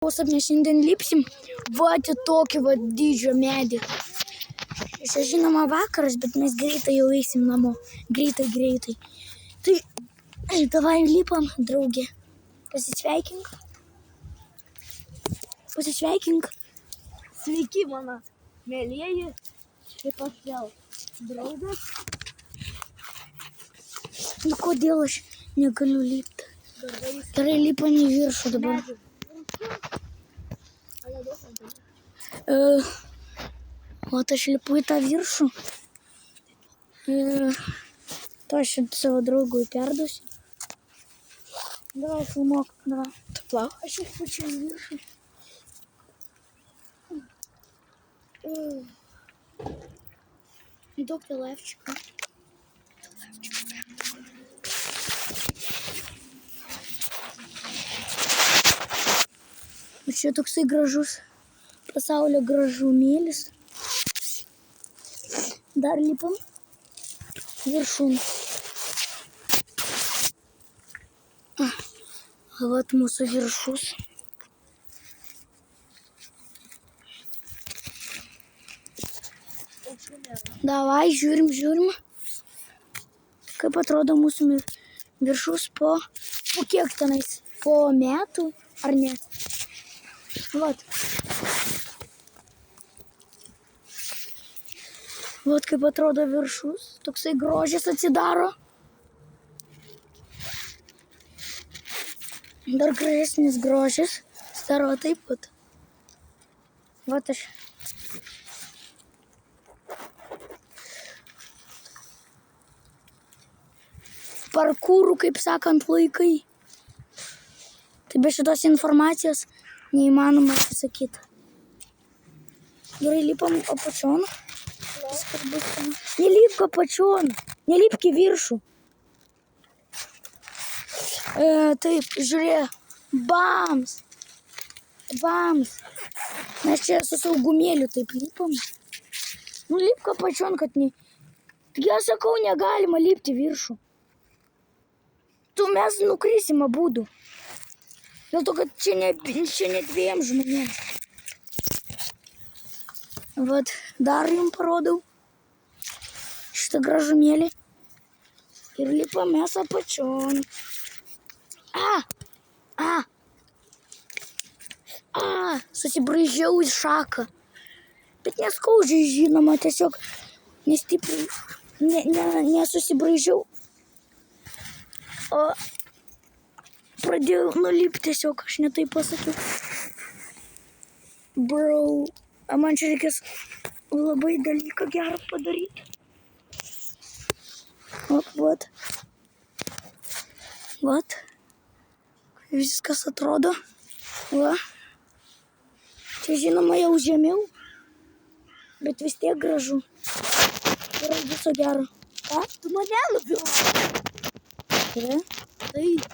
Mes šiandien lipsim į tokį dydžio medį. Čia žinoma vakaras, bet mes greitai jau eisim namo. Greitai. Tai davai lipam, draugė. Pasisveikink. Sveiki, mano mėlyjeji. Kaip aš vėl draugas. Nu kodėl aš negaliu lipti? Gerai, lipam į viršų dabar. Vat aš lipu į tą viršų. To aš savo draugui perduosiu. Давай, filmuok, давай. Tu plauk. Aš išpučiu į viršų. Daug levčiko. Čia toksai gražus pasaulio gražumėlis. Dar lipam viršun. Vat mūsų viršus. Davai, žiūrim. Kaip atrodo mūsų viršus po kiek tenais? Po metų ar ne? Vat kaip atrodo viršus. Toksai grožis atsidaro. Dar gražesnis grožis. Staro taip pat. Vat aš. Parkūrų, kaip sakant, laikai. Tai be šitos informacijos neįmanoma atsisakyti. Gerai, lipam apačion. Nelipk apačion. Nelipk į viršų. Taip, žiūrėk. Bams. Mes čia su saugumėliu taip lipam. Nu, lipk apačion, kad ne... Tik aš sakau, negalima lipti viršų. Tu mes nukrisim abudu. Dėl to, kad čia ne dviem žmonėms. Vat, dar jums parodau šitą gražumėlį. Ir lipam mes apačion. Susibraižiau į šaką. Bet neskaudžiai, žinoma, tiesiog nestipriai. Nesusibraižiau. O pradėjau nulipti tiesiog, aš ne taip pasakiau. Bro, man čia reikės labai dalyką gerą padaryti. Vat. Viskas atrodo. Va. Čia žinoma jau žemiau. Bet vis tiek gražu. Yra viso gero. Tu mane nupilai. Taip.